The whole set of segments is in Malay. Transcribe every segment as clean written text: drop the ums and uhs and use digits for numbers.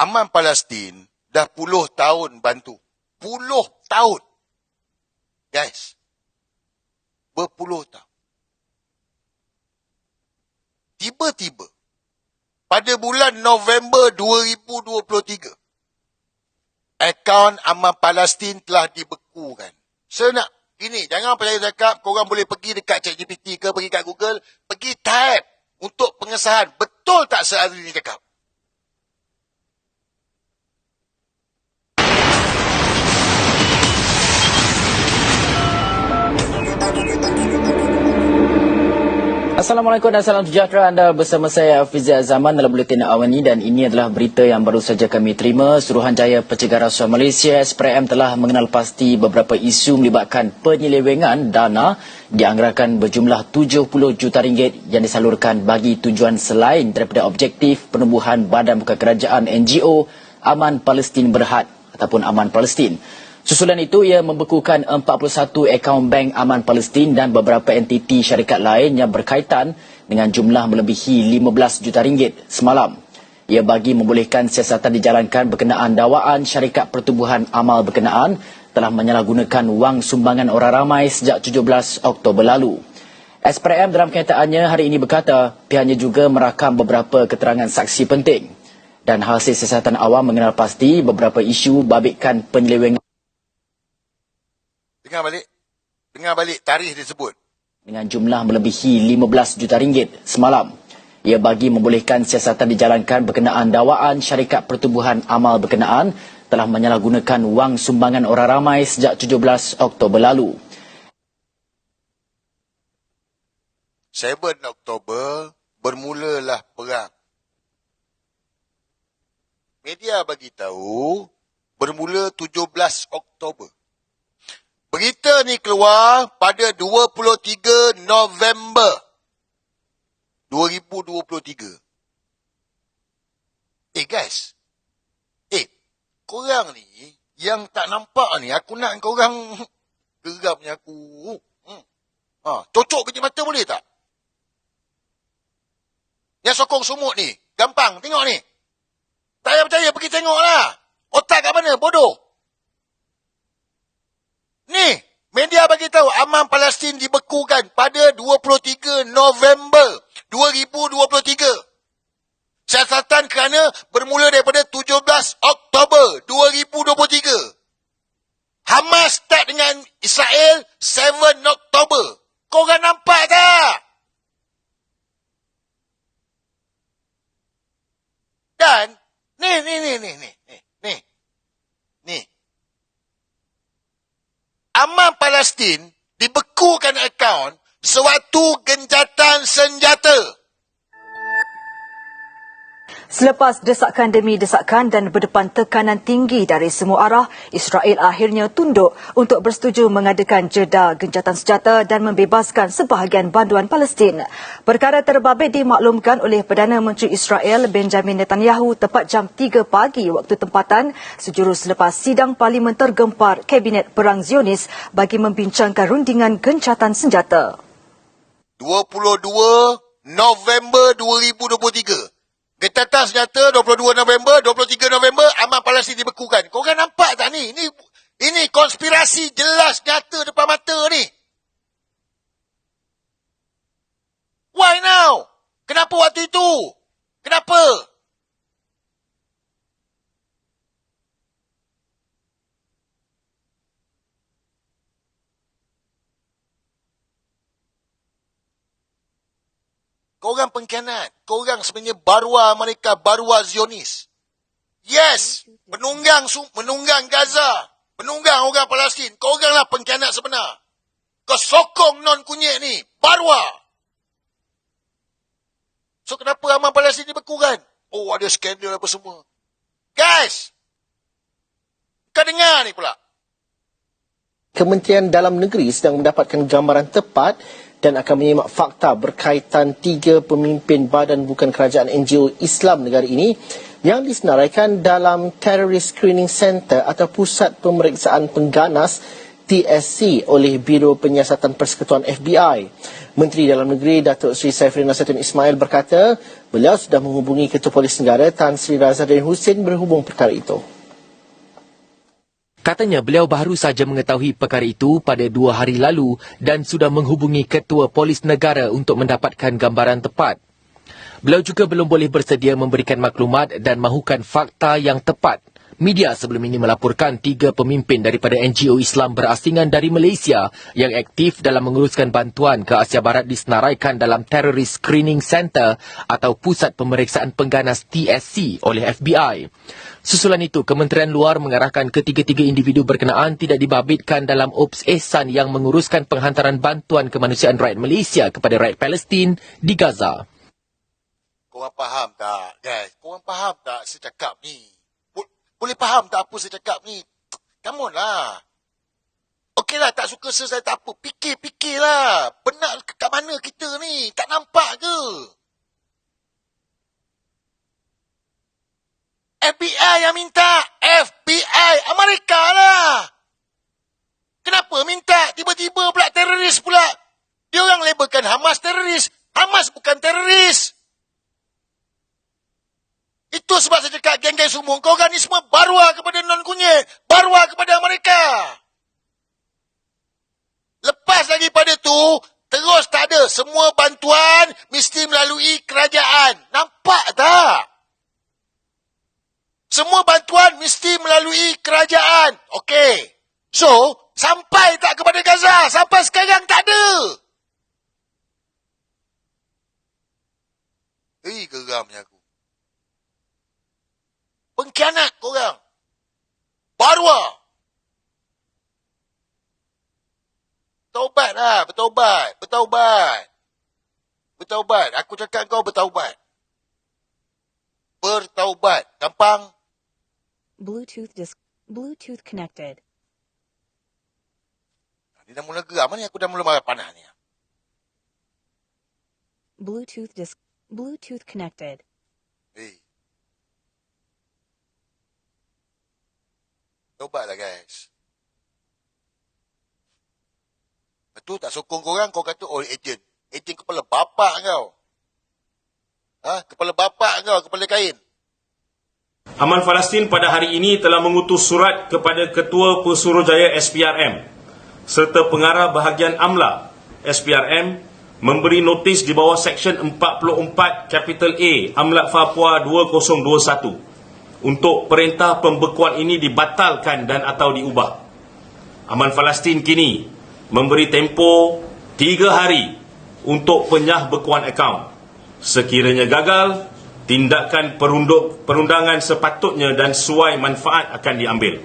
Aman Palestin dah 10 tahun bantu. 10 tahun. Guys. Berpuluh tahun. Tiba-tiba, pada bulan November 2023, akaun Aman Palestin telah dibekukan. Saya nak, gini, jangan percaya cakap, korang boleh pergi dekat ChatGPT ke, pergi kat Google, pergi type untuk pengesahan. Betul tak Azri ni cakap? Assalamualaikum dan salam sejahtera. Anda bersama saya Hafizah Zaman dalam Buletin Awani dan ini adalah berita yang baru saja kami terima. Suruhanjaya Pencegahan Rasuah Malaysia SPRM telah mengenal pasti beberapa isu melibatkan penyelewengan dana dianggarkan berjumlah 70 juta ringgit yang disalurkan bagi tujuan selain daripada objektif penubuhan Badan Bukan Kerajaan NGO Aman Palestin Berhad ataupun Aman Palestin. Susulan itu, ia membekukan 41 akaun bank Aman Palestin dan beberapa entiti syarikat lain yang berkaitan dengan jumlah melebihi 15 juta ringgit semalam. Ia bagi membolehkan siasatan dijalankan berkenaan dakwaan syarikat pertubuhan amal berkenaan telah menyalahgunakan wang sumbangan orang ramai sejak 17 Oktober lalu. SPRM dalam kenyataannya hari ini berkata pihaknya juga merakam beberapa keterangan saksi penting dan hasil siasatan awam mengenal pasti beberapa isu babitkan penyelewengan. Dengar balik tarikh disebut. Dengan jumlah melebihi 15 juta ringgit semalam. Ia bagi membolehkan siasatan dijalankan berkenaan dakwaan syarikat pertubuhan amal berkenaan telah menyalahgunakan wang sumbangan orang ramai sejak 17 Oktober lalu. 7 Oktober bermulalah perang. Media bagi tahu bermula 17 Oktober. Berita ni keluar pada 23 November 2023. Guys. Korang ni yang tak nampak ni, aku nak korang geramnya aku. Cocok biji mata boleh tak? Yang sokong sumut ni, gampang, tengok ni. Tak payah percaya, pergi tengoklah. Otak kat mana, bodoh. Ni, media bagi tahu Aman Palestin dibekukan pada 23 November 2023. Siasatan kerana bermula daripada 17 Oktober 2023. Hamas start dengan Israel 7 Oktober. Korang nampak tak? Dan, ni. Aman Palestin dibekukan akaun sewaktu genjatan senjata. Selepas desakan demi desakan dan berdepan tekanan tinggi dari semua arah, Israel akhirnya tunduk untuk bersetuju mengadakan jeda gencatan senjata dan membebaskan sebahagian banduan Palestin. Perkara terbabit dimaklumkan oleh Perdana Menteri Israel Benjamin Netanyahu tepat jam 3 pagi waktu tempatan sejurus selepas sidang parlimen tergempar Kabinet Perang Zionis bagi membincangkan rundingan gencatan senjata. 22 November 2023. Gencatan senjata 22 November, 23 November, Aman Palestin dibekukan. Korang nampak tak ni? Ini konspirasi jelas nyata depan mata ni. Why now? Kenapa waktu itu? Kenapa? Korang pengkhianat. Korang sebenarnya barua mereka, barua Zionis. Yes, menunggang Gaza, menunggang orang Palestin. Koranglah pengkhianat sebenar. Kau sokong non-kunyit ni, barua. So kenapa Aman Palestin dibekukan? Oh, ada skandal apa semua. Guys, kau dengar ni pula. Kementerian Dalam Negeri sedang mendapatkan gambaran tepat dan akan menyimak fakta berkaitan 3 pemimpin Badan Bukan Kerajaan NGO Islam negara ini yang disenaraikan dalam Terrorist Screening Center atau Pusat Pemeriksaan Pengganas TSC oleh Biro Penyiasatan Persekutuan FBI. Menteri Dalam Negeri Datuk Seri Saifuddin Nasruddin Ismail berkata beliau sudah menghubungi Ketua Polis Negara Tan Sri Razadin Husin berhubung perkara itu. Katanya beliau baru saja mengetahui perkara itu pada 2 hari lalu dan sudah menghubungi Ketua Polis Negara untuk mendapatkan gambaran tepat. Beliau juga belum boleh bersedia memberikan maklumat dan mahukan fakta yang tepat. Media sebelum ini melaporkan 3 pemimpin daripada NGO Islam berasingan dari Malaysia yang aktif dalam menguruskan bantuan ke Asia Barat disenaraikan dalam Terrorist Screening Center atau Pusat Pemeriksaan Pengganas TSC oleh FBI. Susulan itu, Kementerian Luar mengarahkan ketiga-tiga individu berkenaan tidak dibabitkan dalam Ops Ehsan yang menguruskan penghantaran bantuan kemanusiaan rakyat Malaysia kepada rakyat Palestin di Gaza. Korang faham tak, guys? Korang faham tak saya cakap ni? Boleh faham tak apa saya cakap ni? Come on lah. Okeylah, tak suka saya tak apa. Fikir-fikirlah. Benar kat mana kita ni? Tak nampak ke? FBI yang minta. FBI Amerika lah. Kenapa minta? Tiba-tiba pula teroris pula. Dia orang labelkan Hamas teroris. Hamas bukan teroris. Itu sebab saya cakap geng-geng semua. Korang ni semua barua kepada non-kunyit. Barua kepada Amerika. Lepas lagi pada tu, terus tak ada. Semua bantuan mesti melalui kerajaan. Nampak tak? Semua bantuan mesti melalui kerajaan. Okey. So, sampai tak kepada Gaza? Sampai sekarang tak ada. Geramnya aku. Pengkhianat korang. Barua. Bertaubatlah, bertaubat. Bertaubat. Aku cakap kau bertaubat. Bertaubat. Gampang? Bluetooth connected. Dia dah mula geram ni. Aku dah mula marah panah ni. Bluetooth connected. Taubatlah guys. Betul tak sokong korang, kau kata oh ejen. Ejen kepala bapak kau. Kepala bapak kau, kepala kain. Aman Palestin pada hari ini telah mengutus surat kepada Ketua Pesuruhjaya SPRM serta pengarah bahagian AMLA SPRM memberi notis di bawah Seksyen 44 Capital A AMLA Papua 2021 untuk perintah pembekuan ini dibatalkan dan atau diubah. Aman Palestin kini memberi tempoh 3 hari untuk penyah bekuan akaun. Sekiranya gagal, tindakan perundangan sepatutnya dan suai manfaat akan diambil.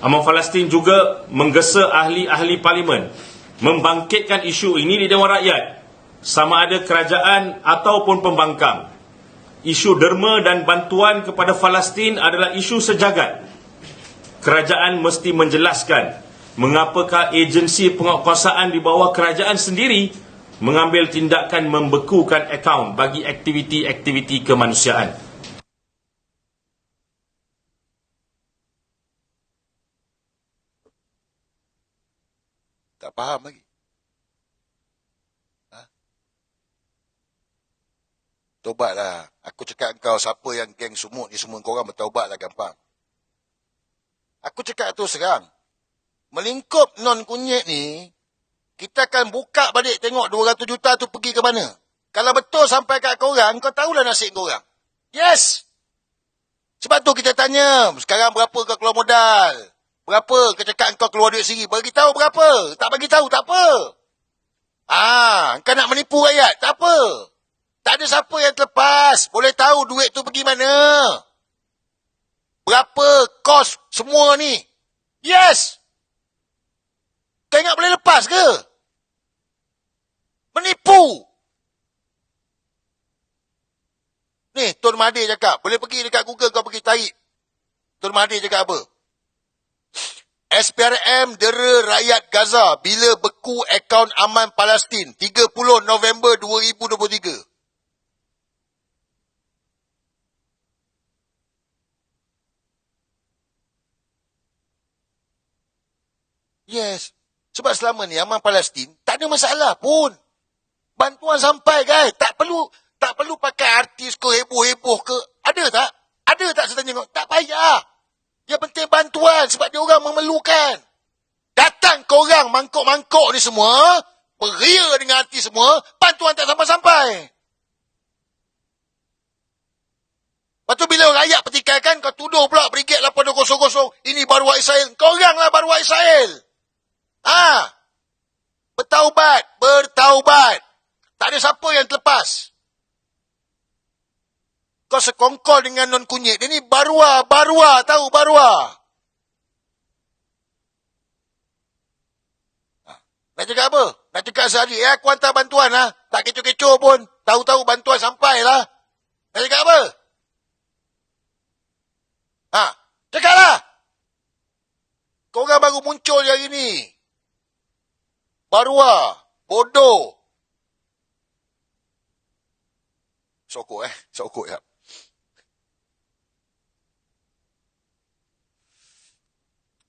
Aman Palestin juga menggesa ahli-ahli parlimen membangkitkan isu ini di Dewan Rakyat, sama ada kerajaan ataupun pembangkang. Isu derma dan bantuan kepada Palestin adalah isu sejagat. Kerajaan mesti menjelaskan mengapakah agensi penguasaan di bawah kerajaan sendiri mengambil tindakan membekukan akaun bagi aktiviti-aktiviti kemanusiaan. Tak faham lagi. Taubatlah. Aku cakap kau siapa yang geng sumut ni semua korang bertaubatlah gampang. Aku cakap tu serang. Melingkup non-kunyit ni, kita akan buka balik tengok 200 juta tu pergi ke mana. Kalau betul sampai kat korang, kau tahulah nasib korang. Yes! Sebab tu kita tanya, sekarang berapa kau keluar modal? Berapa kau cakap kau keluar duit sendiri? Bagi tahu berapa? Tak bagi tahu tak apa. Kau nak menipu rakyat? Tak apa. Tak ada siapa yang terlepas. Boleh tahu duit tu pergi mana. Berapa kos semua ni? Yes! Kau ingat boleh lepas ke? Menipu! Ni, Tun Mahathir cakap. Boleh pergi dekat Google kau pergi tarik. Tun Mahathir cakap apa? SPRM dera rakyat Gaza bila beku akaun Aman Palestin 30 November 2023. Yes. Sebab selama ni aman Palestin tak ada masalah pun. Bantuan sampai guys. Tak perlu pakai artis ke heboh-heboh ke. Ada tak? Ada tak saya tanya? Tak payah. Yang penting bantuan sebab dia orang memerlukan. Datang korang mangkuk-mangkuk ni semua, beria dengan artis semua, bantuan tak sampai-sampai. Lepas tu bila rakyat pertikaikan, kau tuduh pula Brigade 8200, ini baruah Israel. Koranglah baruah Israel. Bertaubat. Tak ada siapa yang terlepas. Kau sekongkol dengan non kunyit. Dia ni baruah, tahu baruah. Nak cakap apa? Nak cakap sehari, aku hantar bantuan lah. Tak kecoh-kecoh pun. Tahu-tahu bantuan sampai lah. Nak cakap apa? Cakaplah. Korang baru muncul je hari ni. Baruah. Bodoh. Sokok ya.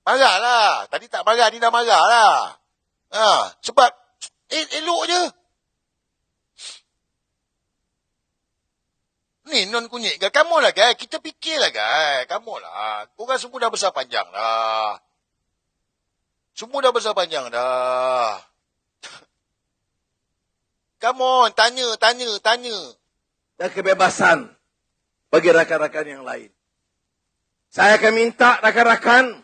Marahlah. Tadi tak marah, ni dah marah lah. Sebab elok je. Ni non kunyit ke? Kamu lah guys. Kita fikirlah guys. Kamu lah. Korang semua dah besar panjang dah. Come on. Tanya. Dan kebebasan bagi rakan-rakan yang lain. Saya akan minta rakan-rakan,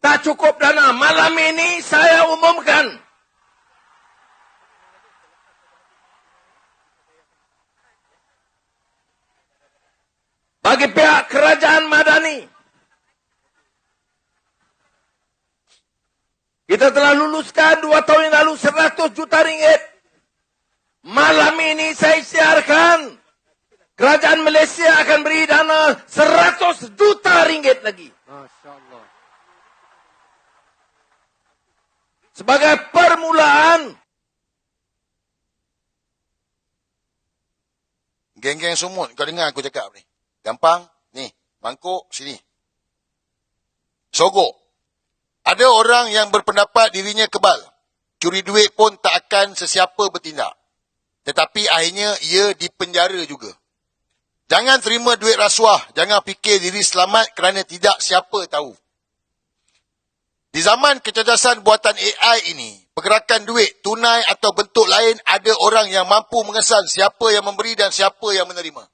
tak cukup dana. Malam ini saya umumkan. Bagi pihak kerajaan Madani, kita telah luluskan 2 tahun yang lalu 100 juta ringgit. Malam ini saya siarkan, kerajaan Malaysia akan beri dana 100 juta ringgit lagi. Masya-Allah. Sebagai permulaan. Geng-geng sumut, kau dengar aku cakap ni. Gampang, ni, mangkuk sini. Sogok. Ada orang yang berpendapat dirinya kebal. Curi duit pun tak akan sesiapa bertindak. Tetapi akhirnya ia dipenjara juga. Jangan terima duit rasuah. Jangan fikir diri selamat kerana tidak siapa tahu. Di zaman kecerdasan buatan AI ini, pergerakan duit, tunai atau bentuk lain, ada orang yang mampu mengesan siapa yang memberi dan siapa yang menerima.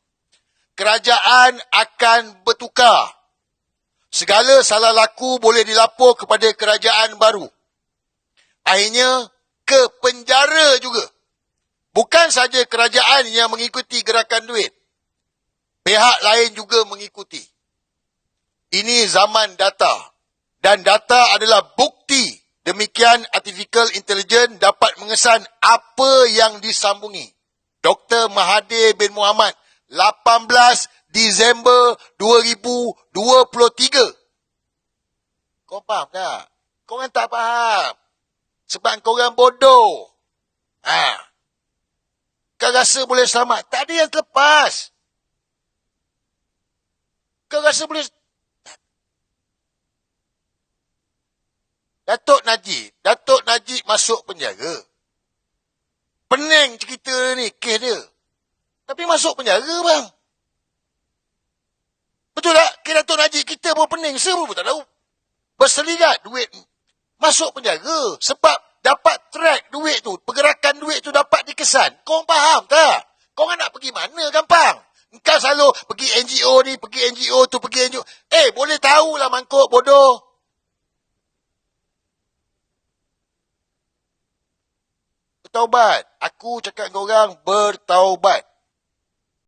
Kerajaan akan bertukar. Segala salah laku boleh dilapor kepada kerajaan baru. Akhirnya, ke penjara juga. Bukan saja kerajaan yang mengikuti gerakan duit. Pihak lain juga mengikuti. Ini zaman data. Dan data adalah bukti. Demikian artificial intelligence dapat mengesan apa yang disambungi. Dr. Mahathir bin Mohamad, 18 Disember 2023. Kau faham tak? Korang tak faham. Sebab korang bodoh. Kau rasa boleh selamat. Tak ada yang terlepas. Kau rasa boleh... Datuk Najib masuk penjara. Pening cerita ni, kes dia. Tapi masuk penjara bang. Betul tak? Kes Datuk Najib kita pun pening. Semua pun tak tahu. Berselirat duit. Masuk penjara. Sebab dapat track duit tu. Pergerakan duit tu dapat dikesan. Kau faham tak? Kau nak pergi mana gampang? Kau selalu pergi NGO ni, pergi NGO tu, pergi NGO. Boleh tahulah mangkuk bodoh. Bertaubat. Aku cakap dengan korang bertaubat.